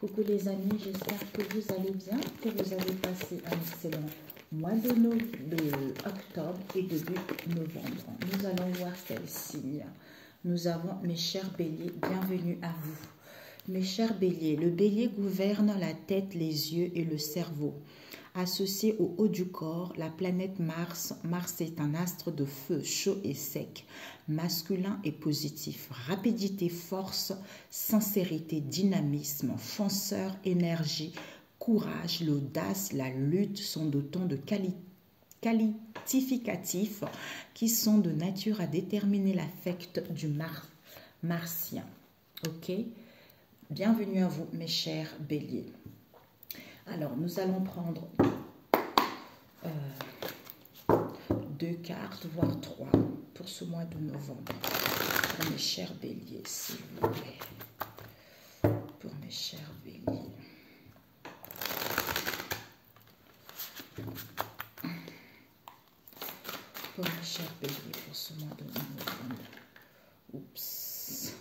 Coucou les amis, j'espère que vous allez bien, que vous avez passé un excellent mois de octobre et début novembre. Nous allons voir quels signes. Nous avons mes chers béliers, bienvenue à vous. Mes chers béliers, le bélier gouverne la tête, les yeux et le cerveau. Associé au haut du corps, la planète Mars. Mars est un astre de feu, chaud et sec, masculin et positif. Rapidité, force, sincérité, dynamisme, fonceur, énergie, courage, l'audace, la lutte sont d'autant de qualificatifs qui sont de nature à déterminer l'affect du martien. Ok? Bienvenue à vous, mes chers béliers. Alors, nous allons prendre 2 cartes, voire 3, pour ce mois de novembre. Pour mes chers béliers, s'il vous plaît. Pour mes chers béliers. Pour mes chers béliers, pour ce mois de novembre. Oups.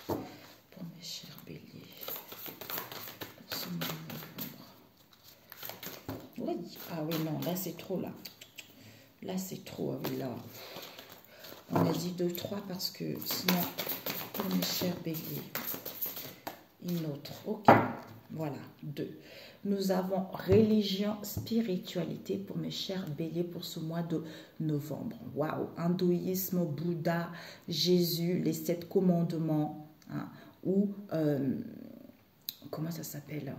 Pour mes chers béliers. Oui. Ah oui, non, là c'est trop, là. Là c'est trop, ah oui, là. On a dit 2, 3 parce que sinon, pour mes chers béliers, une autre. Ok, voilà, 2. Nous avons religion, spiritualité pour mes chers béliers pour ce mois de novembre. Waouh, hindouisme, Bouddha, Jésus, les 7 commandements, hein, ou, comment ça s'appelle,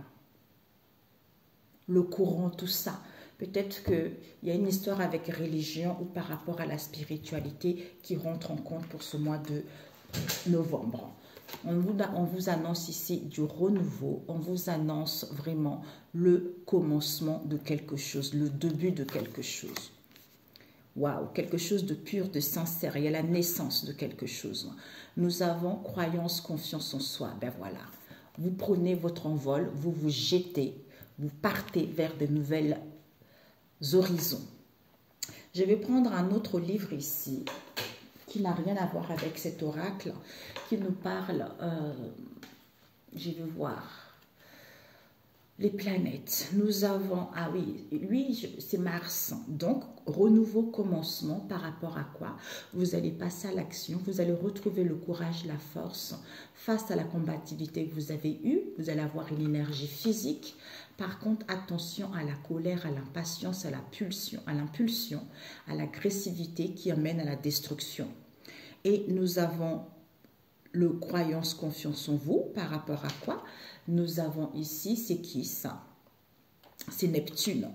le courant, tout ça. Peut-être qu'il y a une histoire avec religion ou par rapport à la spiritualité qui rentre en compte pour ce mois de novembre. On vous annonce ici du renouveau, on vous annonce vraiment le commencement de quelque chose, le début de quelque chose. Waouh, quelque chose de pur, de sincère, il y a la naissance de quelque chose. Nous avons croyance, confiance en soi, ben voilà. Vous prenez votre envol, vous vous jetez, vous partez vers de nouvelles horizons. Je vais prendre un autre livre ici qui n'a rien à voir avec cet oracle, qui nous parle, je vais voir, les planètes. Nous avons, ah oui, lui c'est Mars, donc renouveau, commencement, par rapport à quoi? Vous allez passer à l'action, vous allez retrouver le courage, la force face à la combativité que vous avez eue, vous allez avoir une énergie physique. Par contre, attention à la colère, à l'impatience, à l'impulsion, à l'agressivité qui amène à la destruction. Et nous avons le croyance, confiance en vous, par rapport à quoi? Nous avons ici, c'est qui ça? C'est Neptune.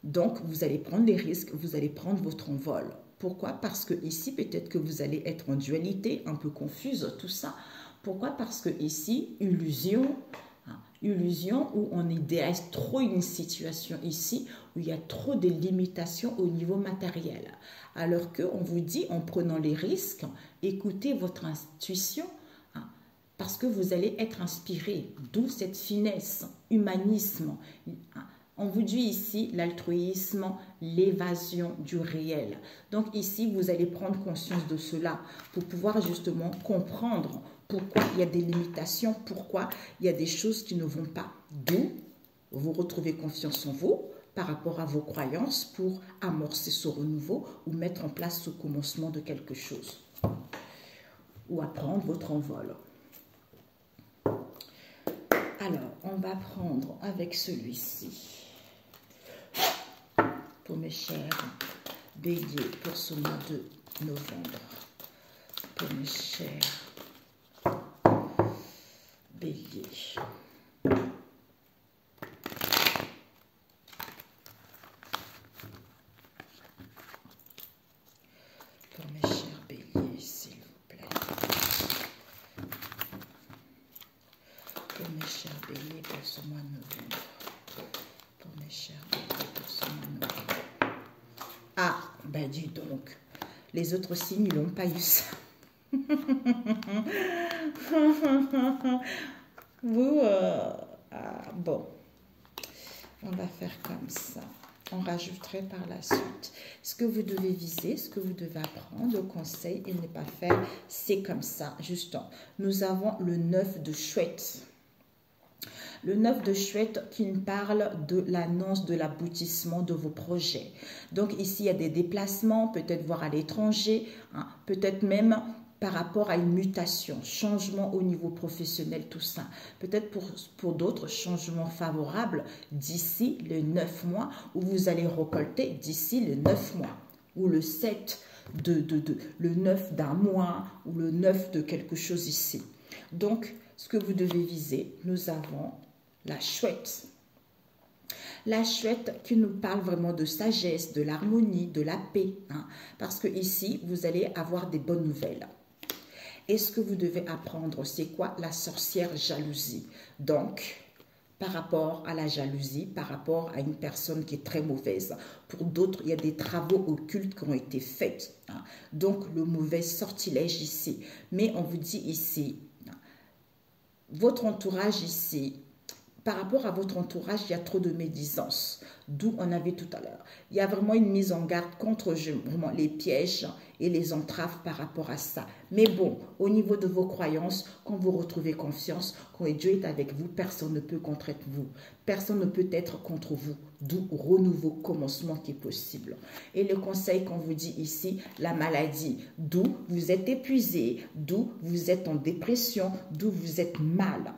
Donc, vous allez prendre des risques, vous allez prendre votre envol. Pourquoi? Parce que ici, peut-être que vous allez être en dualité, un peu confuse, tout ça. Pourquoi? Parce que ici, illusion où on idéalise trop une situation ici, où il y a trop de limitations au niveau matériel. Alors qu'on vous dit, en prenant les risques, écoutez votre intuition, parce que vous allez être inspiré, d'où cette finesse, humanisme. On vous dit ici l'altruisme, l'évasion du réel. Donc ici, vous allez prendre conscience de cela pour pouvoir justement comprendre pourquoi il y a des limitations, pourquoi il y a des choses qui ne vont pas. D'où vous retrouvez confiance en vous par rapport à vos croyances pour amorcer ce renouveau ou mettre en place ce commencement de quelque chose. Ou apprendre votre envol. Alors, on va prendre avec celui-ci, pour mes chers béliers, pour ce mois de novembre. Pour mes chers béliers. Pour mes chers béliers, s'il vous plaît. Pour mes chers béliers, pour ce mois de novembre. Pour mes chers béliers, pour ce mois de novembre. Ah, ben dis donc, les autres signes, ils n'ont pas eu ça. Vous, bon, on va faire comme ça. on rajouterait par la suite. Ce que vous devez viser, ce que vous devez apprendre, le conseil, et ne pas faire, c'est comme ça, justement. Nous avons le 9 de chouette. Le 9 de chouette qui nous parle de l'annonce de l'aboutissement de vos projets. Donc ici, il y a des déplacements, peut-être voir à l'étranger, hein, peut-être même par rapport à une mutation, changement au niveau professionnel, tout ça. Peut-être pour d'autres, changements favorables d'ici les 9 mois, où vous allez récolter d'ici les 9 mois, ou le 7 le 9 d'un mois, ou le 9 de quelque chose ici. Donc, ce que vous devez viser, nous avons la chouette. La chouette qui nous parle vraiment de sagesse, de l'harmonie, de la paix. Hein, parce que ici, vous allez avoir des bonnes nouvelles. Et ce que vous devez apprendre, c'est quoi? La sorcière jalousie. Donc, par rapport à la jalousie, par rapport à une personne qui est très mauvaise. Pour d'autres, il y a des travaux occultes qui ont été faits. Hein. Donc, le mauvais sortilège ici. Mais on vous dit ici, votre entourage ici, par rapport à votre entourage, il y a trop de médisance, d'où on avait tout à l'heure. Il y a vraiment une mise en garde contre vraiment les pièges et les entraves par rapport à ça. Mais bon, au niveau de vos croyances, quand vous retrouvez confiance, quand Dieu est avec vous, personne ne peut contre vous. Personne ne peut être contre vous, d'où renouveau commencement qui est possible. Et le conseil qu'on vous dit ici, la maladie, d'où vous êtes épuisé, d'où vous êtes en dépression, d'où vous êtes mal,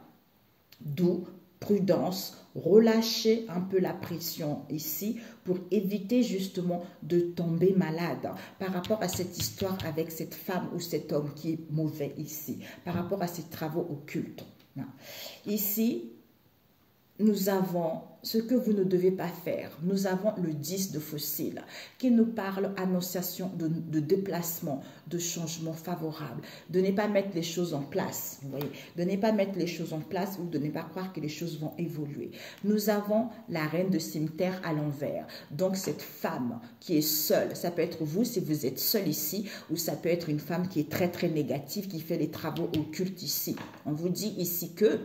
d'où prudence, relâchez un peu la pression ici pour éviter justement de tomber malade par rapport à cette histoire avec cette femme ou cet homme qui est mauvais ici, par rapport à ces travaux occultes. Ici, nous avons ce que vous ne devez pas faire. Nous avons le 10 de fossile qui nous parle annonciation de déplacement, de changement favorable, de ne pas mettre les choses en place, vous voyez, de ne pas mettre les choses en place ou de ne pas croire que les choses vont évoluer. Nous avons la reine de cimetière à l'envers. Donc cette femme qui est seule, ça peut être vous si vous êtes seul ici, ou ça peut être une femme qui est très très négative, qui fait les travaux occultes ici. On vous dit ici que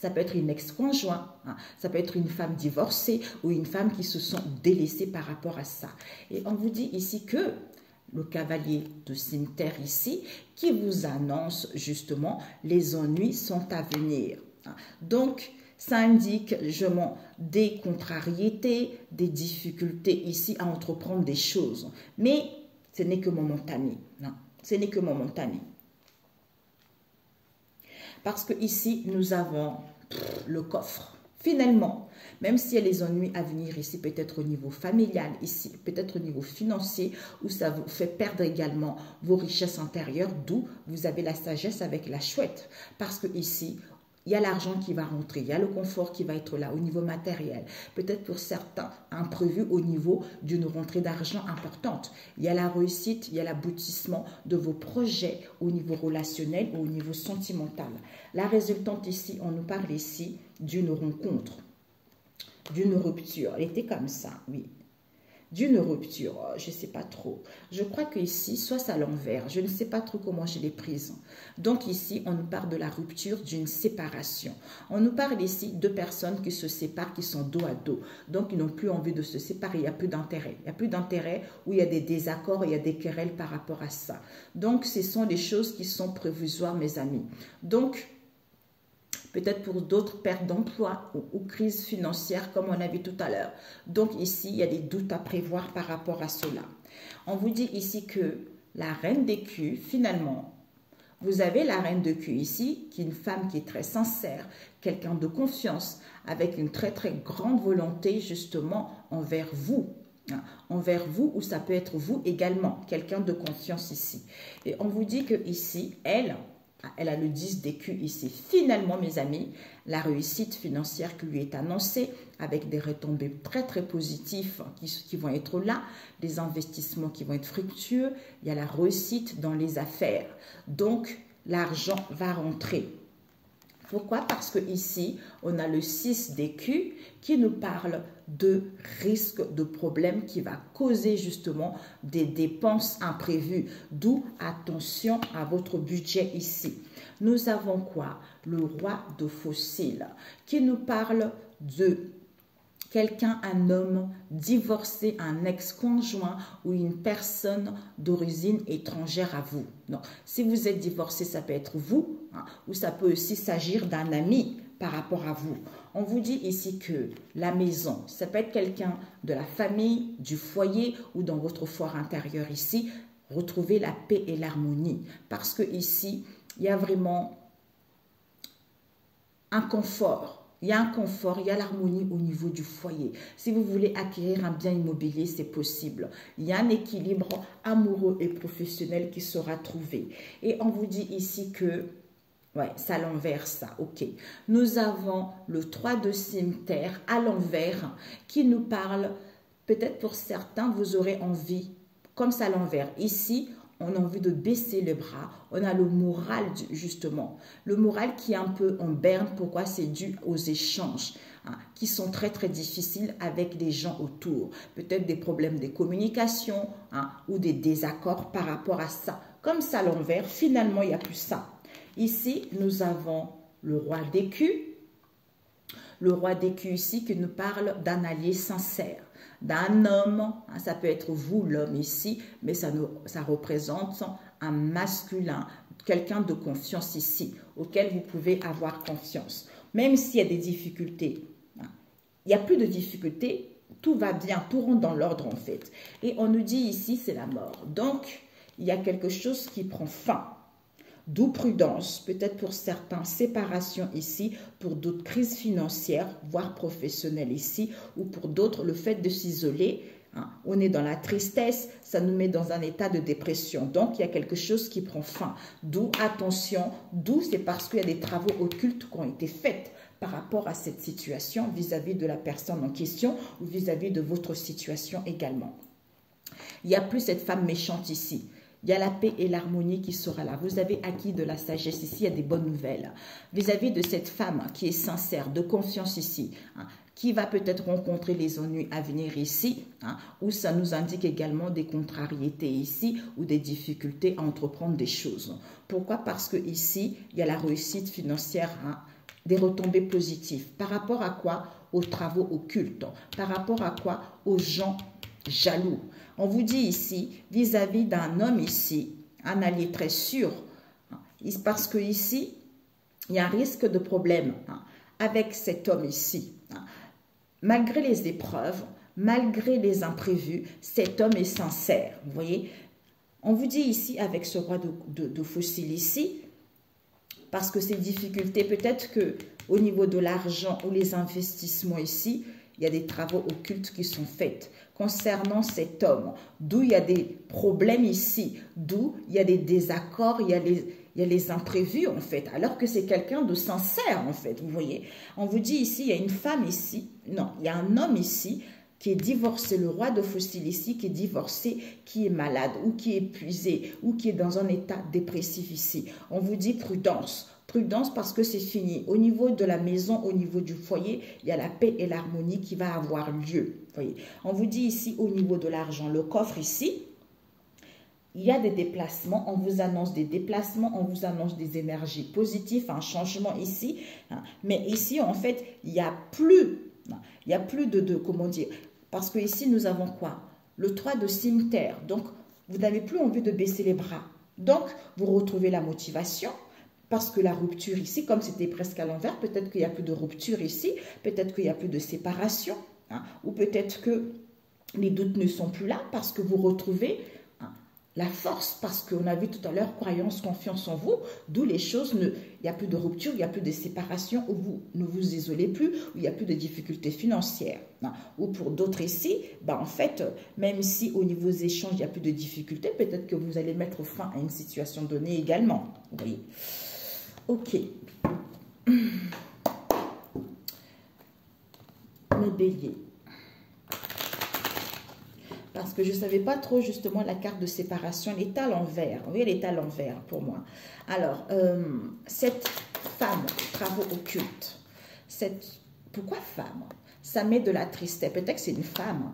ça peut être une ex-conjoint, hein. Ça peut être une femme divorcée ou une femme qui se sent délaissée par rapport à ça. Et on vous dit ici que le cavalier de cimetière ici, qui vous annonce justement les ennuis sont à venir. Hein. Donc, ça indique justement des contrariétés, des difficultés ici à entreprendre des choses. Mais ce n'est que momentané. Non, ce n'est que momentané. Parce que ici, nous avons le coffre. Finalement, même s'il y a les ennuis à venir ici, peut-être au niveau familial, ici, peut-être au niveau financier, où ça vous fait perdre également vos richesses intérieures, d'où vous avez la sagesse avec la chouette. Parce que ici, il y a l'argent qui va rentrer, il y a le confort qui va être là au niveau matériel. Peut-être pour certains, imprévu au niveau d'une rentrée d'argent importante. Il y a la réussite, il y a l'aboutissement de vos projets au niveau relationnel ou au niveau sentimental. La résultante ici, on nous parle ici d'une rencontre, d'une rupture. Elle était comme ça, oui. D'une rupture, je ne sais pas trop. Je crois que ici, soit c'est à l'envers. Je ne sais pas trop comment je l'ai prise. Donc ici, on nous parle de la rupture d'une séparation. On nous parle ici de personnes qui se séparent, qui sont dos à dos. Donc, ils n'ont plus envie de se séparer. Il n'y a plus d'intérêt. Il n'y a plus d'intérêt où il y a des désaccords, il y a des querelles par rapport à ça. Donc, ce sont des choses qui sont prévisoires, mes amis. Donc, peut-être pour d'autres, perte d'emploi ou crise financière comme on a vu tout à l'heure. Donc ici, il y a des doutes à prévoir par rapport à cela. On vous dit ici que la reine d'écus, finalement, vous avez la reine d'écus ici, qui est une femme qui est très sincère, quelqu'un de confiance, avec une très très grande volonté justement envers vous. Envers vous, ou ça peut être vous également, quelqu'un de confiance ici. Et on vous dit que ici, elle a le 10 d'écus ici. Finalement, mes amis, la réussite financière qui lui est annoncée avec des retombées très très positifs qui vont être là, des investissements qui vont être fructueux, il y a la réussite dans les affaires. Donc, l'argent va rentrer. Pourquoi? Parce que ici, on a le 6 d'écus qui nous parle de risque de problème qui va causer justement des dépenses imprévues. D'où attention à votre budget ici. Nous avons quoi? Le roi de fossiles qui nous parle de quelqu'un, un homme divorcé, un ex-conjoint ou une personne d'origine étrangère à vous. Non, si vous êtes divorcé, ça peut être vous, hein, ou ça peut aussi s'agir d'un ami par rapport à vous. On vous dit ici que la maison, ça peut être quelqu'un de la famille, du foyer ou dans votre foyer intérieur ici. Retrouvez la paix et l'harmonie parce que ici, il y a vraiment un confort. Il y a un confort, il y a l'harmonie au niveau du foyer. Si vous voulez acquérir un bien immobilier, c'est possible. Il y a un équilibre amoureux et professionnel qui sera trouvé. Et on vous dit ici que, ouais, c'est à l'envers ça, ok. Nous avons le 3 de cimetière à l'envers qui nous parle, peut-être pour certains, vous aurez envie, comme ça à l'envers. Ici, on a envie de baisser les bras. On a le moral, justement. Le moral qui est un peu en berne. Pourquoi? C'est dû aux échanges hein, qui sont très, très difficiles avec les gens autour. Peut-être des problèmes de communication hein, ou des désaccords par rapport à ça. Comme ça, à l'envers, finalement, il n'y a plus ça. Ici, nous avons le roi d'écus. Le roi d'écus ici qui nous parle d'un allié sincère. D'un homme, hein, ça peut être vous l'homme ici, mais ça représente un masculin, quelqu'un de confiance ici, auquel vous pouvez avoir confiance. Même s'il y a des difficultés, hein, il n'y a plus de difficultés, tout va bien, tout rentre dans l'ordre en fait. Et on nous dit ici, c'est la mort. Donc, il y a quelque chose qui prend fin. D'où prudence, peut-être pour certains, séparation ici, pour d'autres crises financières, voire professionnelles ici, ou pour d'autres, le fait de s'isoler. Hein, on est dans la tristesse, ça nous met dans un état de dépression. Donc, il y a quelque chose qui prend fin. D'où, attention, d'où c'est parce qu'il y a des travaux occultes qui ont été faits par rapport à cette situation vis-à-vis de la personne en question ou vis-à-vis de votre situation également. Il n'y a plus cette femme méchante ici. Il y a la paix et l'harmonie qui sera là. Vous avez acquis de la sagesse ici, il y a des bonnes nouvelles. Vis-à-vis de cette femme qui est sincère, de confiance ici, hein, qui va peut-être rencontrer les ennuis à venir ici, hein, où ça nous indique également des contrariétés ici ou des difficultés à entreprendre des choses. Pourquoi? Parce que ici, il y a la réussite financière, hein, des retombées positives. Par rapport à quoi? Aux travaux occultes. Par rapport à quoi? Aux gens jaloux. On vous dit ici, vis-à-vis d'un homme ici, un allié très sûr, parce que ici, il y a un risque de problème avec cet homme ici. Malgré les épreuves, malgré les imprévus, cet homme est sincère. Vous voyez, on vous dit ici, avec ce roi de fossiles ici, parce que ces difficultés, peut-être que au niveau de l'argent ou les investissements ici, il y a des travaux occultes qui sont faits concernant cet homme, d'où il y a des problèmes ici, d'où il y a des désaccords, il y a les imprévus en fait, alors que c'est quelqu'un de sincère en fait, vous voyez. On vous dit ici, il y a une femme ici, non, il y a un homme ici qui est divorcé, le roi de fossiles ici, qui est divorcé, qui est malade ou qui est épuisé ou qui est dans un état dépressif ici. On vous dit prudence. Prudence parce que c'est fini. Au niveau de la maison, au niveau du foyer, il y a la paix et l'harmonie qui va avoir lieu. Voyez. On vous dit ici au niveau de l'argent, le coffre ici, il y a des déplacements, on vous annonce des déplacements, on vous annonce des énergies positives, un changement ici. Hein. Mais ici, en fait, il n'y a plus, comment dire, parce que ici, nous avons quoi? Le 3 de cimetière. Donc, vous n'avez plus envie de baisser les bras. Donc, vous retrouvez la motivation. Parce que la rupture ici, comme c'était presque à l'envers, peut-être qu'il n'y a plus de rupture ici, peut-être qu'il n'y a plus de séparation, hein, ou peut-être que les doutes ne sont plus là parce que vous retrouvez hein, la force, parce qu'on a vu tout à l'heure, croyance, confiance en vous, d'où les choses, il n'y a plus de rupture, il n'y a plus de séparation, où vous ne vous isolez plus, où il n'y a plus de difficultés financières. Hein, ou pour d'autres ici, en fait, même si au niveau des échanges, il n'y a plus de difficultés, peut-être que vous allez mettre fin à une situation donnée également. Vous voyez. Ok. Mes béliers. Parce que je ne savais pas trop justement la carte de séparation. Elle est à l'envers. Oui, elle est à l'envers pour moi. Alors, cette femme, travaux occultes. Pourquoi femme? Ça met de la tristesse. Peut-être que c'est une femme.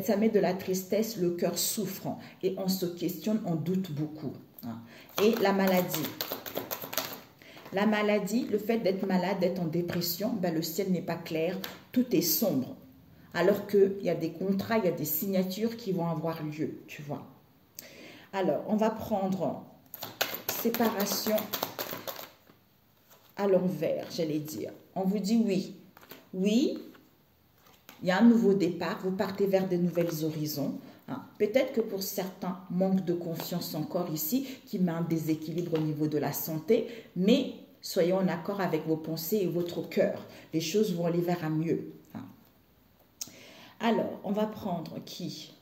Ça met de la tristesse, le cœur souffre. Et on se questionne, on doute beaucoup. Et la maladie. La maladie, le fait d'être malade, d'être en dépression, le ciel n'est pas clair, tout est sombre. Alors qu'il y a des contrats, il y a des signatures qui vont avoir lieu, tu vois. Alors, on va prendre séparation à l'envers, j'allais dire. On vous dit oui. Oui, il y a un nouveau départ, vous partez vers de nouvelles horizons. Hein. Peut-être que pour certains, manque de confiance encore ici, qui met un déséquilibre au niveau de la santé, mais soyez en accord avec vos pensées et votre cœur. Les choses vont aller vers un mieux. Hein. Alors, on va prendre qui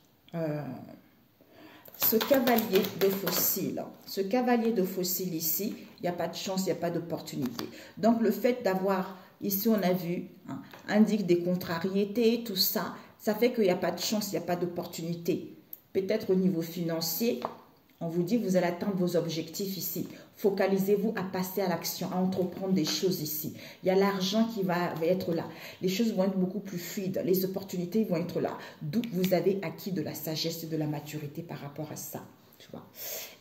ce cavalier de fossile. Ce cavalier de fossile ici, il n'y a pas de chance, il n'y a pas d'opportunité. Donc, le fait d'avoir, ici on a vu, hein, indique des contrariétés, tout ça, ça fait qu'il n'y a pas de chance, il n'y a pas d'opportunité. Peut-être au niveau financier, on vous dit vous allez atteindre vos objectifs ici. Focalisez-vous à passer à l'action, à entreprendre des choses ici. Il y a l'argent qui va être là. Les choses vont être beaucoup plus fluides. Les opportunités vont être là. D'où vous avez acquis de la sagesse et de la maturité par rapport à ça. Tu vois.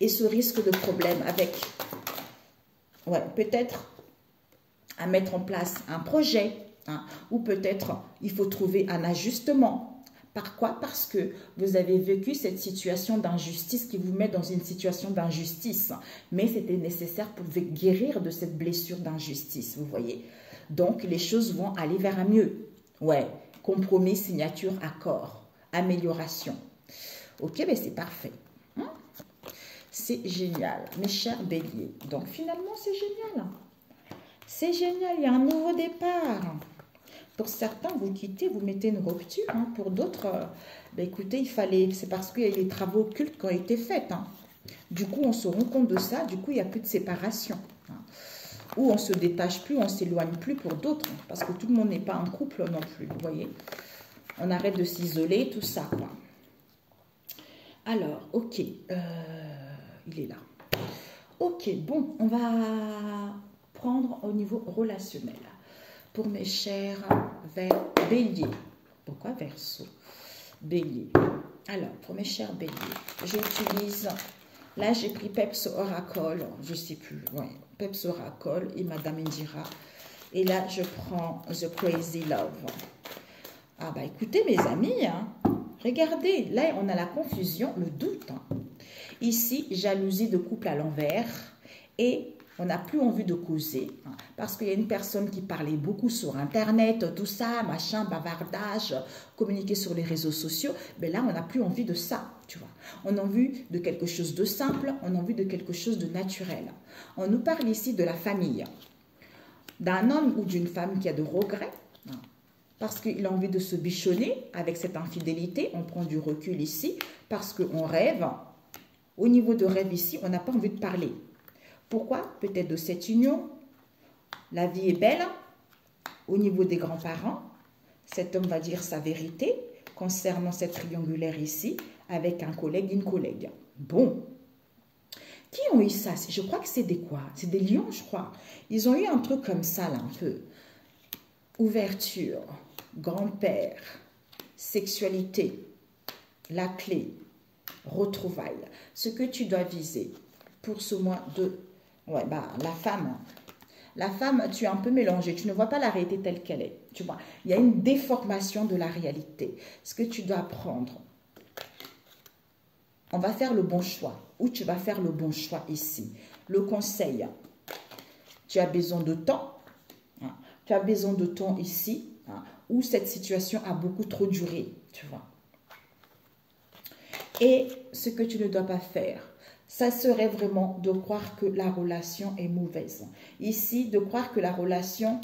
Et ce risque de problème avec, ouais, peut-être à mettre en place un projet, hein, ou peut-être il faut trouver un ajustement. Par quoi? Parce que vous avez vécu cette situation d'injustice qui vous met dans une situation d'injustice. Mais c'était nécessaire pour guérir de cette blessure d'injustice, vous voyez. Donc, les choses vont aller vers un mieux. Ouais, compromis, signature, accord, amélioration. Ok, mais c'est parfait. Hein? C'est génial, mes chers béliers. Donc, finalement, c'est génial. C'est génial, il y a un nouveau départ. Pour certains, vous quittez, vous mettez une rupture. Hein. Pour d'autres, ben écoutez, il fallait, c'est parce qu'il y a les travaux occultes qui ont été faits. Hein. Du coup, on se rend compte de ça. Du coup, il n'y a plus de séparation. Hein. Ou on ne se détache plus, on ne s'éloigne plus pour d'autres. Hein, parce que tout le monde n'est pas en couple non plus, vous voyez. On arrête de s'isoler, tout ça. Quoi. Alors, ok. Il est là. Ok, bon, on va prendre au niveau relationnel. Pour mes chers béliers. Pourquoi verso? Bélier. Alors, pour mes chers béliers, j'utilise, là j'ai pris Peps Oracle, je ne sais plus, ouais, Peps Oracle et Madame Indira. Et là, je prends The Crazy Love. Ah bah écoutez mes amis, hein, regardez, là on a la confusion, le doute. Hein. Ici, jalousie de couple à l'envers et on n'a plus envie de causer, hein, parce qu'il y a une personne qui parlait beaucoup sur Internet, tout ça, machin, bavardage, communiquer sur les réseaux sociaux. Mais là, on n'a plus envie de ça, tu vois. On a envie de quelque chose de simple, on a envie de quelque chose de naturel. On nous parle ici de la famille, d'un homme ou d'une femme qui a de regrets, hein, parce qu'il a envie de se bichonner avec cette infidélité. On prend du recul ici, parce qu'on rêve. Au niveau de rêve ici, on n'a pas envie de parler. Pourquoi? Peut-être de cette union. La vie est belle. Au niveau des grands-parents, cet homme va dire sa vérité concernant cette triangulaire ici avec un collègue, une collègue. Bon. Qui ont eu ça? Je crois que c'est des quoi? C'est des lions, je crois. Ils ont eu un truc comme ça, là, un peu. Ouverture, grand-père, sexualité, la clé, retrouvailles. Ce que tu dois viser pour ce mois de... Ouais, bah, la femme, tu es un peu mélangée. Tu ne vois pas la réalité telle qu'elle est. Tu vois, il y a une déformation de la réalité. Ce que tu dois apprendre, on va faire le bon choix. Ou tu vas faire le bon choix ici. Le conseil, tu as besoin de temps. Hein, tu as besoin de temps ici, hein, où cette situation a beaucoup trop duré. Tu vois. Et ce que tu ne dois pas faire, ça serait vraiment de croire que la relation est mauvaise. Ici, de croire que la relation,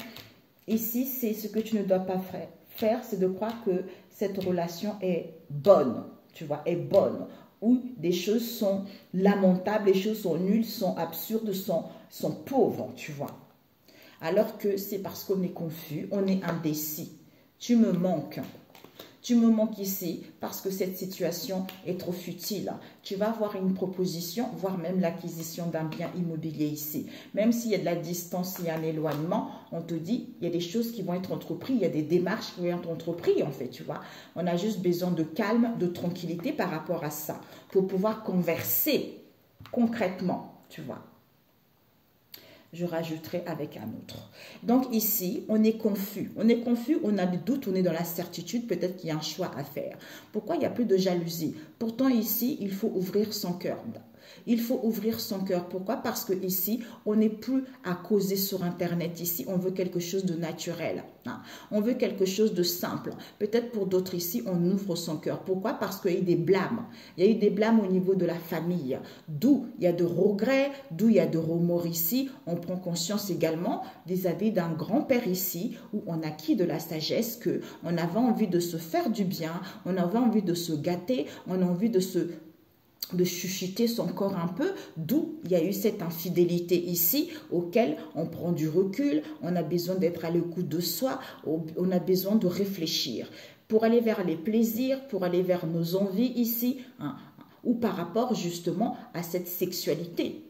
ici, c'est ce que tu ne dois pas faire, c'est de croire que cette relation est bonne, tu vois, est bonne. Où des choses sont lamentables, les choses sont nulles, sont absurdes, sont pauvres, tu vois. Alors que c'est parce qu'on est confus, on est indécis. Tu me manques. Tu me manques ici parce que cette situation est trop futile. Tu vas avoir une proposition, voire même l'acquisition d'un bien immobilier ici. Même s'il y a de la distance, il y a un éloignement, on te dit, il y a des choses qui vont être entreprises, il y a des démarches qui vont être entreprises en fait, tu vois. On a juste besoin de calme, de tranquillité par rapport à ça, pour pouvoir converser concrètement, tu vois. je rajouterai avec un autre. Donc ici, on est confus. On est confus, on a des doutes, on est dans la certitude, peut-être qu'il y a un choix à faire. Pourquoi il n'y a plus de jalousie? Pourtant ici, il faut ouvrir son cœur. Il faut ouvrir son cœur. Pourquoi? Parce que ici, on n'est plus à causer sur Internet. Ici, on veut quelque chose de naturel. On veut quelque chose de simple. Peut-être pour d'autres ici, on ouvre son cœur. Pourquoi? Parce qu'il y a eu des blâmes. Il y a eu des blâmes au niveau de la famille. D'où il y a de regrets, d'où il y a de remords ici. On prend conscience également vis-à-vis d'un grand-père ici où on a acquis de la sagesse, que on avait envie de se faire du bien, on avait envie de se gâter, on a envie de chuchoter son corps un peu, d'où il y a eu cette infidélité ici, auquel on prend du recul, on a besoin d'être à l'écoute de soi, on a besoin de réfléchir pour aller vers les plaisirs, pour aller vers nos envies ici, ou par rapport justement à cette sexualité.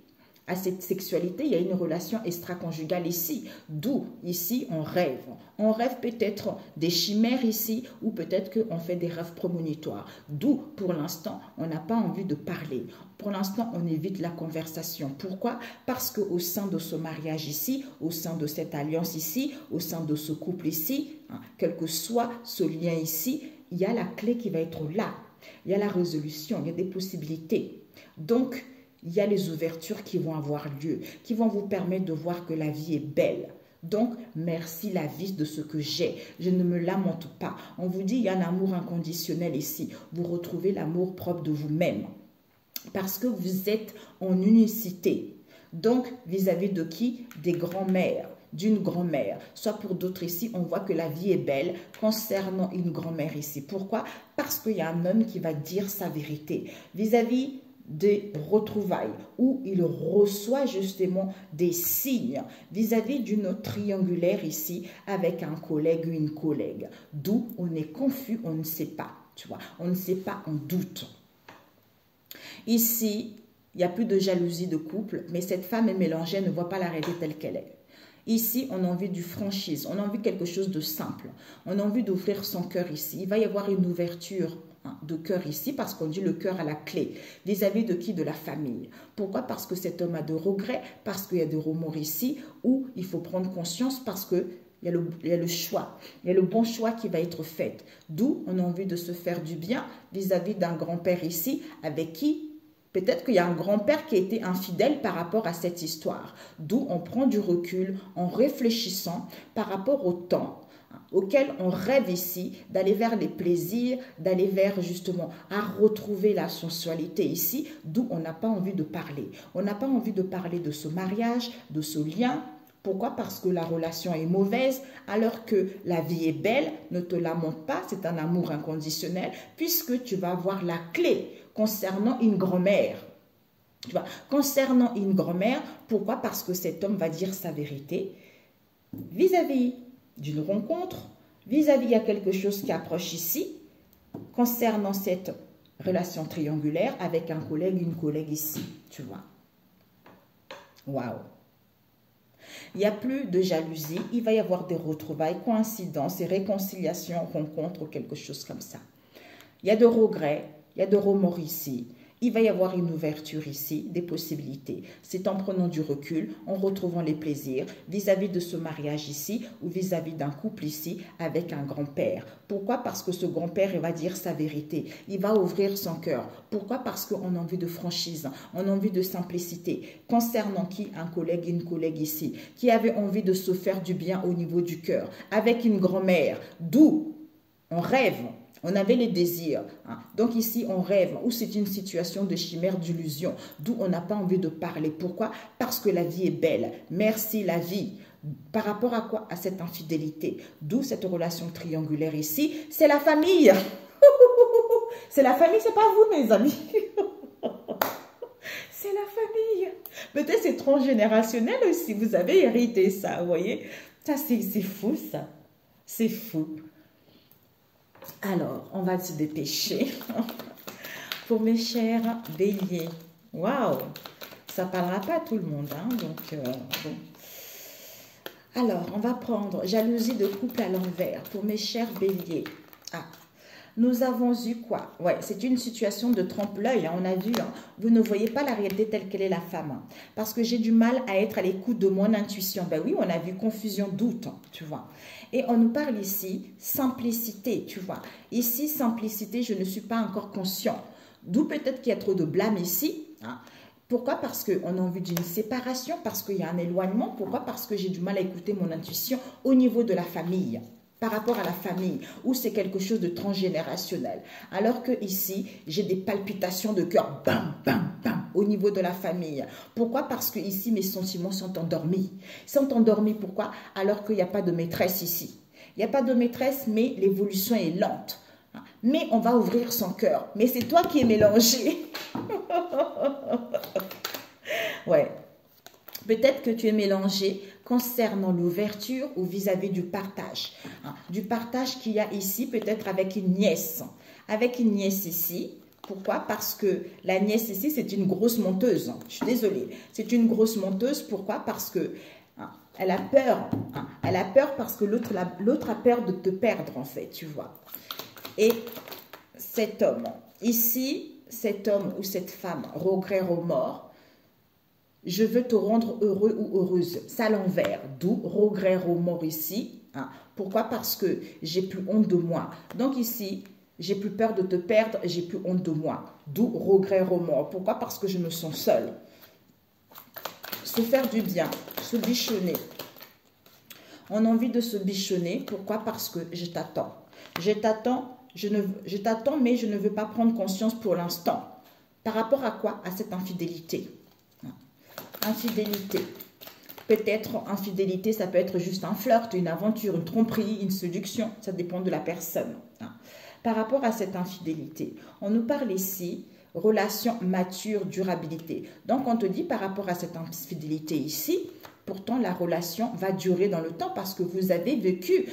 À cette sexualité, il y a une relation extra-conjugale ici, d'où ici on rêve. On rêve peut-être des chimères ici, ou peut-être qu'on fait des rêves prémonitoires. D'où, pour l'instant, on n'a pas envie de parler. Pour l'instant, on évite la conversation. Pourquoi? Parce qu'au sein de ce mariage ici, au sein de cette alliance ici, au sein de ce couple ici, quel que soit ce lien ici, il y a la clé qui va être là. Il y a la résolution, il y a des possibilités. Donc, il y a les ouvertures qui vont avoir lieu, qui vont vous permettre de voir que la vie est belle. Donc, merci la vie de ce que j'ai. Je ne me lamente pas. On vous dit, il y a un amour inconditionnel ici. Vous retrouvez l'amour propre de vous-même. Parce que vous êtes en unicité. Donc, vis-à-vis de qui? Des grands-mères, d'une grand-mère. Soit pour d'autres ici, on voit que la vie est belle concernant une grand-mère ici. Pourquoi? Parce qu'il y a un homme qui va dire sa vérité. Vis-à-vis des retrouvailles, où il reçoit justement des signes vis-à-vis d'une triangulaire ici avec un collègue ou une collègue. D'où on est confus, on ne sait pas, tu vois, on ne sait pas, on doute. Ici, il n'y a plus de jalousie de couple, mais cette femme est mélangée, ne voit pas la réalité telle qu'elle est. Ici, on a envie du franchise, on a envie de quelque chose de simple, on a envie d'ouvrir son cœur ici. Il va y avoir une ouverture de cœur ici, parce qu'on dit le cœur à la clé. Vis-à-vis de qui? De la famille. Pourquoi? Parce que cet homme a de regrets, parce qu'il y a des remords ici, où il faut prendre conscience, parce que il y a le choix, il y a le bon choix qui va être fait. D'où on a envie de se faire du bien vis-à-vis d'un grand-père ici, avec qui peut-être qu'il y a un grand-père qui a été infidèle par rapport à cette histoire. D'où on prend du recul en réfléchissant par rapport au temps auquel on rêve ici, d'aller vers les plaisirs, d'aller vers justement à retrouver la sensualité ici, d'où on n'a pas envie de parler. On n'a pas envie de parler de ce mariage, de ce lien. Pourquoi? Parce que la relation est mauvaise, alors que la vie est belle. Ne te lamente pas, c'est un amour inconditionnel, puisque tu vas avoir la clé concernant une grand-mère. Tu vois, concernant une grand-mère, pourquoi? Parce que cet homme va dire sa vérité vis-à-vis d'une rencontre, vis-à-vis il y a quelque chose qui approche ici, concernant cette relation triangulaire avec un collègue, une collègue ici, tu vois. Waouh! Il n'y a plus de jalousie, il va y avoir des retrouvailles, coïncidences et réconciliations, rencontres ou quelque chose comme ça. Il y a de regrets, il y a de remords ici. Il va y avoir une ouverture ici, des possibilités. C'est en prenant du recul, en retrouvant les plaisirs vis-à-vis de ce mariage ici ou vis-à-vis d'un couple ici avec un grand-père. Pourquoi? Parce que ce grand-père, il va dire sa vérité. Il va ouvrir son cœur. Pourquoi? Parce qu'on a envie de franchise, on a envie de simplicité. Concernant qui? Un collègue, une collègue ici, qui avait envie de se faire du bien au niveau du cœur, avec une grand-mère, d'où on rêve. On avait les désirs. Donc ici, on rêve, ou c'est une situation de chimère, d'illusion, d'où on n'a pas envie de parler. Pourquoi? Parce que la vie est belle. Merci la vie. Par rapport à quoi? À cette infidélité. D'où cette relation triangulaire ici. C'est la famille. C'est la famille, c'est pas vous, mes amis. C'est la famille. Peut-être c'est transgénérationnel aussi. Vous avez hérité ça, vous voyez? Ça, c'est fou, ça. C'est fou. Alors, on va se dépêcher pour mes chers béliers. Waouh! Ça ne parlera pas à tout le monde. Hein, donc, bon. Alors, on va prendre jalousie de couple à l'envers pour mes chers béliers. Ah, Nous avons eu quoi? Ouais, c'est une situation de trompe-l'œil, hein, on a vu. Hein. Vous ne voyez pas la réalité telle qu'elle est la femme. Hein, parce que j'ai du mal à être à l'écoute de mon intuition. Ben oui, on a vu confusion, doute, hein, tu vois. Et on nous parle ici simplicité, tu vois. Ici, simplicité, je ne suis pas encore conscient. D'où peut-être qu'il y a trop de blâme ici. Hein. Pourquoi? Parce qu'on a envie d'une séparation, parce qu'il y a un éloignement. Pourquoi? Parce que j'ai du mal à écouter mon intuition au niveau de la famille. Par rapport à la famille, où c'est quelque chose de transgénérationnel. Alors que ici, j'ai des palpitations de cœur, bam, bam, bam, au niveau de la famille. Pourquoi? Parce que ici, mes sentiments sont endormis. Ils sont endormis, pourquoi? Alors qu'il n'y a pas de maîtresse ici. Il n'y a pas de maîtresse, mais l'évolution est lente. Mais on va ouvrir son cœur. Mais c'est toi qui es mélangé. Ouais. Peut-être que tu es mélangé concernant l'ouverture ou vis-à-vis du partage. Du partage qu'il y a ici, peut-être avec une nièce. Avec une nièce ici. Pourquoi? Parce que la nièce ici, c'est une grosse menteuse. Je suis désolée. C'est une grosse menteuse. Pourquoi? Parce que elle a peur. Elle a peur parce que l'autre a peur de te perdre, en fait, tu vois. Et cet homme, ici, cet homme ou cette femme, regret, remords, je veux te rendre heureux ou heureuse. C'est à l'envers. D'où regret, remords ici. Hein. Pourquoi? Parce que j'ai plus honte de moi. Donc ici, j'ai plus peur de te perdre, j'ai plus honte de moi. D'où regret, remords. Pourquoi? Parce que je me sens seule. Se faire du bien, se bichonner. On a envie de se bichonner. Pourquoi? Parce que je t'attends. Je t'attends, mais je ne veux pas prendre conscience pour l'instant. Par rapport à quoi? À cette infidélité. Infidélité. Peut-être infidélité, ça peut être juste un flirt, une aventure, une tromperie, une séduction. Ça dépend de la personne. Par rapport à cette infidélité, on nous parle ici relation mature, durabilité. Donc, on te dit par rapport à cette infidélité ici, pourtant la relation va durer dans le temps parce que vous avez vécu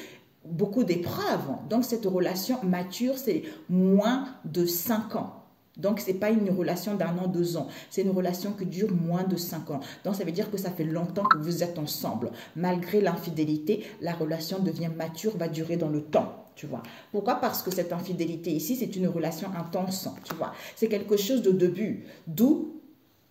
beaucoup d'épreuves. Donc, cette relation mature, c'est moins de 5 ans. Donc, ce n'est pas une relation d'1 an, 2 ans. C'est une relation qui dure moins de 5 ans. Donc, ça veut dire que ça fait longtemps que vous êtes ensemble. Malgré l'infidélité, la relation devient mature, va durer dans le temps, tu vois. Pourquoi? Parce que cette infidélité ici, c'est une relation intense, tu vois. C'est quelque chose de début. D'où,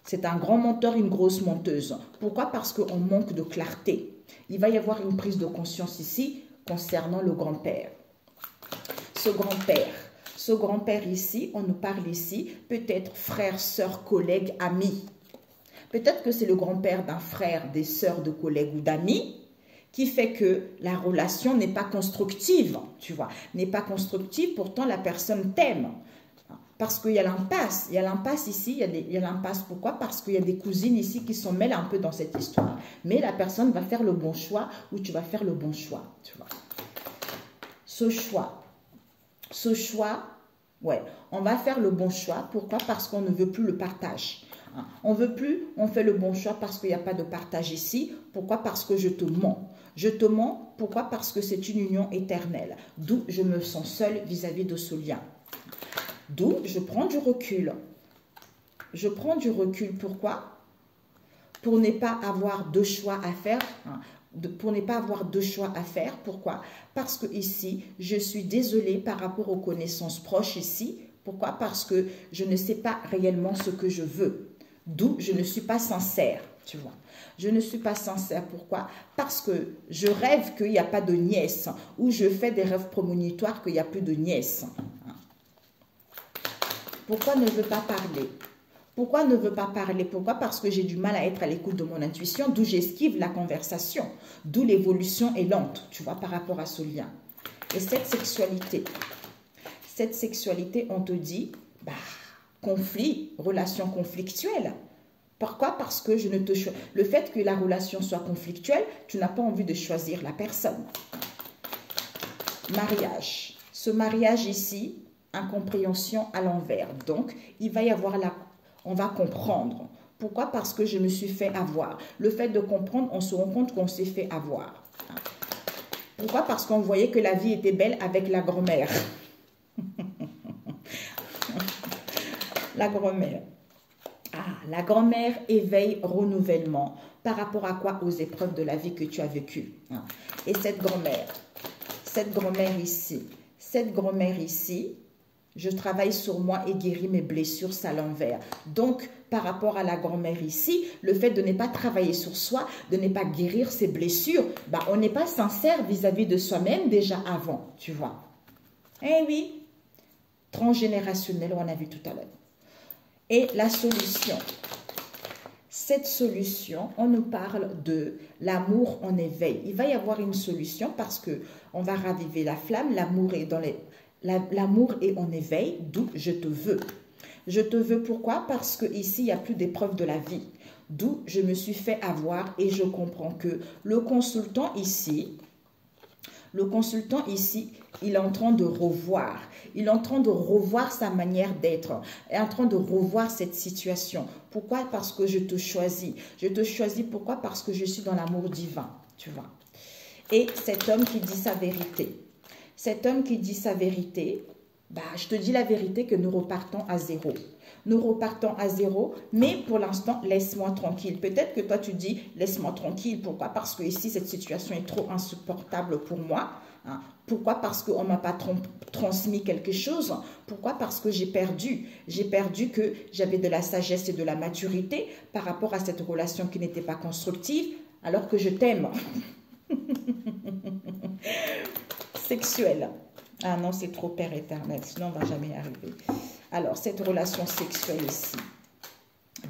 c'est un grand menteur, une grosse menteuse. Pourquoi? Parce qu'on manque de clarté. Il va y avoir une prise de conscience ici concernant le grand-père. Ce grand-père ici, on nous parle ici, peut-être frère, sœur, collègue, ami. Peut-être que c'est le grand-père d'un frère, des sœurs, de collègues ou d'amis qui fait que la relation n'est pas constructive, tu vois. N'est pas constructive, pourtant la personne t'aime. Parce qu'il y a l'impasse. Il y a l'impasse ici, il y a l'impasse. Pourquoi? Parce qu'il y a des cousines ici qui s'en mêlent un peu dans cette histoire. Mais la personne va faire le bon choix ou tu vas faire le bon choix, tu vois. Ce choix, ouais, on va faire le bon choix. Pourquoi? Parce qu'on ne veut plus le partage. On veut plus, on fait le bon choix parce qu'il n'y a pas de partage ici. Pourquoi? Parce que je te mens. Je te mens, pourquoi? Parce que c'est une union éternelle. D'où je me sens seule vis-à-vis de ce lien. D'où je prends du recul. Je prends du recul, pourquoi? Pour ne pas avoir deux choix à faire. Pour ne pas avoir deux choix à faire. Pourquoi? Parce que ici, je suis désolée par rapport aux connaissances proches ici. Pourquoi? Parce que je ne sais pas réellement ce que je veux. D'où je ne suis pas sincère, tu vois. Je ne suis pas sincère. Pourquoi? Parce que je rêve qu'il n'y a pas de nièce. Ou je fais des rêves prémonitoires qu'il n'y a plus de nièce. Pourquoi ne veut pas parler? Pourquoi ne veut pas parler? Pourquoi? Parce que j'ai du mal à être à l'écoute de mon intuition, d'où j'esquive la conversation, d'où l'évolution est lente, tu vois, par rapport à ce lien. Et cette sexualité, on te dit, bah, conflit, relation conflictuelle. Pourquoi? Parce que je ne te choisis. Le fait que la relation soit conflictuelle, tu n'as pas envie de choisir la personne. Mariage. Ce mariage ici, incompréhension à l'envers. Donc, il va y avoir on va comprendre. Pourquoi? Parce que je me suis fait avoir. Le fait de comprendre, on se rend compte qu'on s'est fait avoir. Pourquoi? Parce qu'on voyait que la vie était belle avec la grand-mère. La grand-mère. La grand-mère éveille renouvellement. Par rapport à quoi? Aux épreuves de la vie que tu as vécues. Et cette grand-mère ici, Je travaille sur moi et guéris mes blessures à l'envers. Donc, par rapport à la grand-mère ici, le fait de ne pas travailler sur soi, de ne pas guérir ses blessures, bah, on n'est pas sincère vis-à-vis de soi-même déjà avant, tu vois. Eh oui, transgénérationnel, on a vu tout à l'heure. Et la solution. Cette solution, on nous parle de l'amour en éveil. Il va y avoir une solution parce que on va raviver la flamme. L'amour est dans les... L'amour est en éveil, d'où je te veux. Je te veux pourquoi? Parce que ici il n'y a plus d'épreuve de la vie. D'où je me suis fait avoir et je comprends que le consultant ici, il est en train de revoir. Il est en train de revoir sa manière d'être. Il est en train de revoir cette situation. Pourquoi? Parce que je te choisis. Je te choisis pourquoi? Parce que je suis dans l'amour divin, tu vois. Et cet homme qui dit sa vérité. Cet homme qui dit sa vérité, bah, je te dis la vérité que nous repartons à zéro. Nous repartons à zéro, mais pour l'instant, laisse-moi tranquille. Peut-être que toi, tu dis, laisse-moi tranquille. Pourquoi? Parce que ici, cette situation est trop insupportable pour moi. Hein. Pourquoi? Parce qu'on ne m'a pas transmis quelque chose. Pourquoi? Parce que j'ai perdu. J'ai perdu que j'avais de la sagesse et de la maturité par rapport à cette relation qui n'était pas constructive, alors que je t'aime. Sexuelle. Ah non, c'est trop Père éternel, sinon on ne va jamais y arriver. Alors, cette relation sexuelle ici,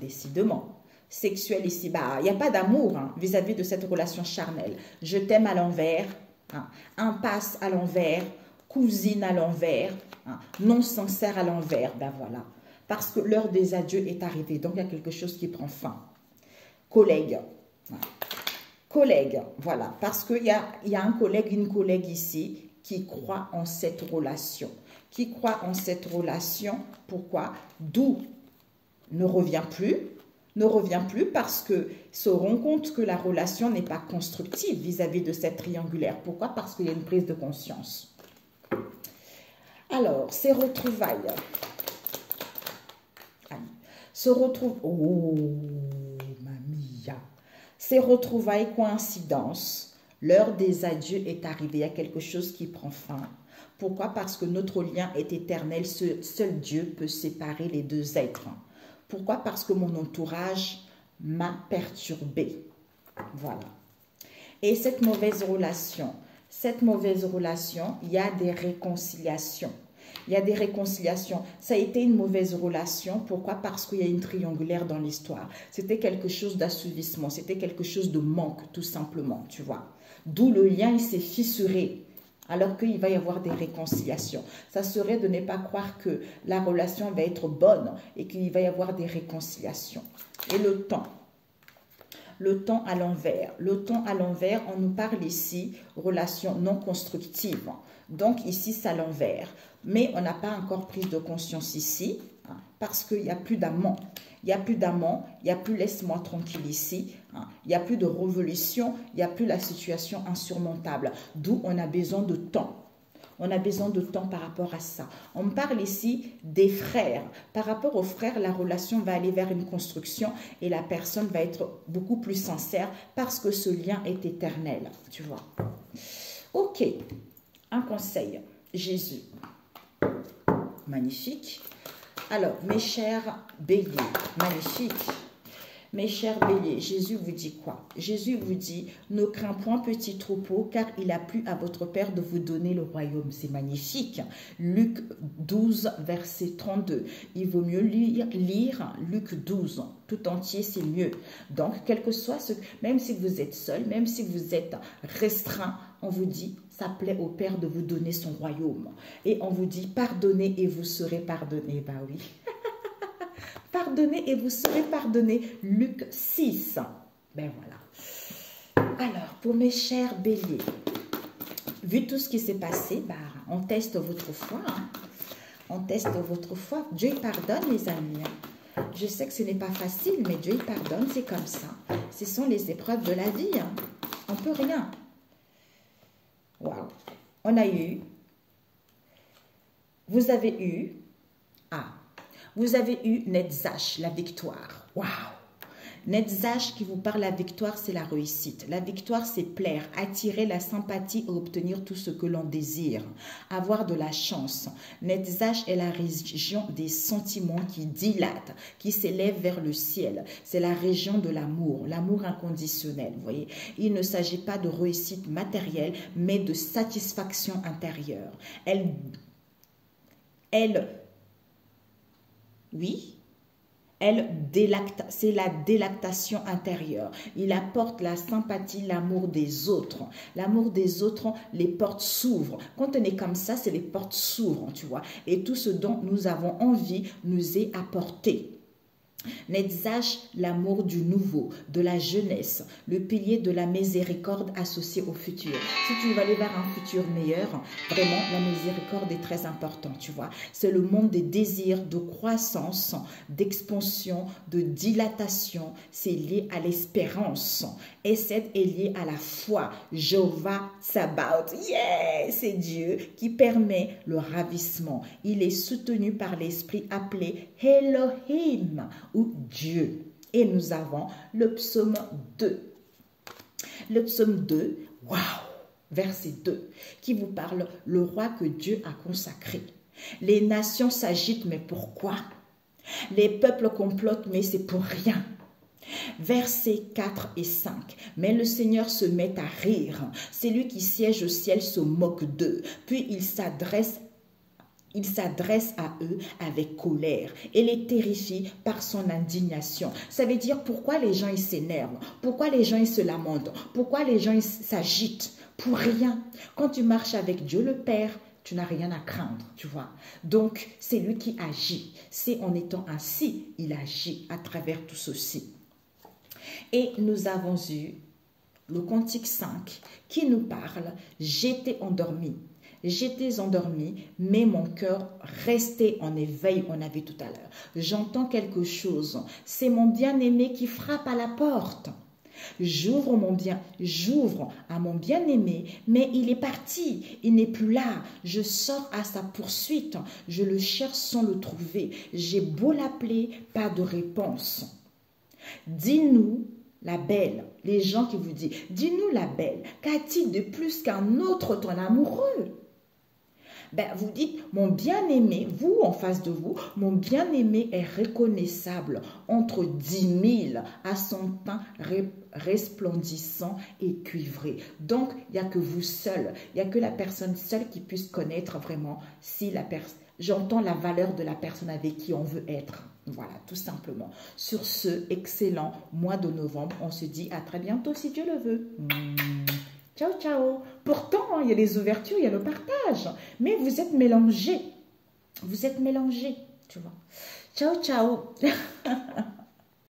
décidément, sexuelle ici, bah, il n'y a pas d'amour hein, vis-à-vis de cette relation charnelle. Je t'aime à l'envers, hein, impasse à l'envers, cousine à l'envers, hein, non sincère à l'envers, ben voilà. Parce que l'heure des adieux est arrivée, donc il y a quelque chose qui prend fin. Collègue, hein. Collègue, voilà, parce qu'il y a un collègue, une collègue ici qui croit en cette relation. Qui croit en cette relation, pourquoi? D'où ne revient plus parce que se rend compte que la relation n'est pas constructive vis-à-vis de cette triangulaire. Pourquoi? Parce qu'il y a une prise de conscience. Alors, ces retrouvailles se retrouvent... Oh, mamia! Ces retrouvailles, coïncidences, l'heure des adieux est arrivée. Il y a quelque chose qui prend fin. Pourquoi? Parce que notre lien est éternel. Seul Dieu peut séparer les deux êtres. Pourquoi? Parce que mon entourage m'a perturbé. Voilà. Et cette mauvaise relation, il y a des réconciliations. Il y a des réconciliations. Ça a été une mauvaise relation. Pourquoi? Parce qu'il y a une triangulaire dans l'histoire. C'était quelque chose d'assouvissement. C'était quelque chose de manque, tout simplement, tu vois. D'où le lien, il s'est fissuré. Alors qu'il va y avoir des réconciliations. Ça serait de ne pas croire que la relation va être bonne et qu'il va y avoir des réconciliations. Et le temps. Le temps à l'envers. Le temps à l'envers, on nous parle ici, relation non constructive. Donc ici, c'est à l'envers. Mais on n'a pas encore pris de conscience ici, hein, parce qu'il n'y a plus d'amant. Il n'y a plus d'amant, il n'y a plus laisse-moi tranquille ici, hein, il n'y a plus de révolution, il n'y a plus la situation insurmontable. D'où on a besoin de temps. On a besoin de temps par rapport à ça. On parle ici des frères. Par rapport aux frères, la relation va aller vers une construction et la personne va être beaucoup plus sincère parce que ce lien est éternel, tu vois. Ok, un conseil. Jésus. Magnifique. Alors, mes chers béliers, magnifique. Mes chers béliers, Jésus vous dit quoi? Jésus vous dit, ne crains point petit troupeau, car il a plu à votre Père de vous donner le royaume. C'est magnifique. Luc 12, verset 32. Il vaut mieux lire Luc 12. Tout entier, c'est mieux. Donc, quel que soit ce... Même si vous êtes seul, même si vous êtes restreint, on vous dit, ça plaît au Père de vous donner son royaume. Et on vous dit, pardonnez et vous serez pardonnés. Bah oui. Pardonnez et vous serez pardonnés. Luc 6. Ben voilà. Alors, pour mes chers béliers, vu tout ce qui s'est passé, bah, on teste votre foi. Hein. On teste votre foi. Dieu pardonne, les amis. Hein. Je sais que ce n'est pas facile, mais Dieu pardonne, c'est comme ça. Ce sont les épreuves de la vie. Hein. On ne peut rien. Waouh. On a eu. Vous avez eu. Ah. Vous avez eu Netzach, la victoire. Waouh! Netzach qui vous parle, la victoire, c'est la réussite. La victoire, c'est plaire, attirer la sympathie et obtenir tout ce que l'on désire. Avoir de la chance. Netzach est la région des sentiments qui dilatent, qui s'élève vers le ciel. C'est la région de l'amour inconditionnel. Vous voyez, il ne s'agit pas de réussite matérielle, mais de satisfaction intérieure. C'est la délectation intérieure. Il apporte la sympathie, l'amour des autres. L'amour des autres, les portes s'ouvrent. Quand on est comme ça, c'est les portes s'ouvrent, tu vois. Et tout ce dont nous avons envie nous est apporté. Netzach, l'amour du nouveau, de la jeunesse, le pilier de la miséricorde associé au futur. Si tu veux aller vers un futur meilleur, vraiment, la miséricorde est très importante, tu vois. C'est le monde des désirs, de croissance, d'expansion, de dilatation. C'est lié à l'espérance. Esed est lié à la foi. Jéhovah Tsabaoth, yeah, c'est Dieu qui permet le ravissement. Il est soutenu par l'esprit appelé Elohim, ou Dieu. Et nous avons le psaume 2. Le psaume 2, waouh, verset 2, qui vous parle le roi que Dieu a consacré. Les nations s'agitent, mais pourquoi? Les peuples complotent, mais c'est pour rien. Versets 4 et 5. Mais le Seigneur se met à rire. Celui qui siège au ciel se moque d'eux. Puis il s'adresse à eux avec colère et les terrifie par son indignation. Ça veut dire pourquoi les gens ils s'énervent, pourquoi les gens ils se lamentent, pourquoi les gens ils s'agitent pour rien. Quand tu marches avec Dieu le Père, tu n'as rien à craindre, tu vois. Donc, c'est lui qui agit. C'est en étant ainsi, il agit à travers tout ceci. Et nous avons eu le Cantique 5 qui nous parle « J'étais endormi ». J'étais endormi, mais mon cœur restait en éveil, on a vu tout à l'heure. J'entends quelque chose. C'est mon bien-aimé qui frappe à la porte. J'ouvre à mon bien-aimé, mais il est parti, il n'est plus là. Je sors à sa poursuite, je le cherche sans le trouver. J'ai beau l'appeler, pas de réponse. Dis-nous, la belle, les gens qui vous disent, dis-nous la belle, qu'a-t-il de plus qu'un autre ton amoureux? Ben, vous dites, mon bien-aimé, vous en face de vous, mon bien-aimé est reconnaissable entre 10 000 à son teint resplendissant et cuivré. Donc, il n'y a que vous seul, il n'y a que la personne seule qui puisse connaître vraiment si la personne, j'entends la valeur de la personne avec qui on veut être. Voilà, tout simplement. Sur ce excellent mois de novembre, on se dit à très bientôt si Dieu le veut. Ciao, ciao. Pourtant, il y a les ouvertures, il y a le partage. Mais vous êtes mélangés. Vous êtes mélangés, tu vois. Ciao, ciao.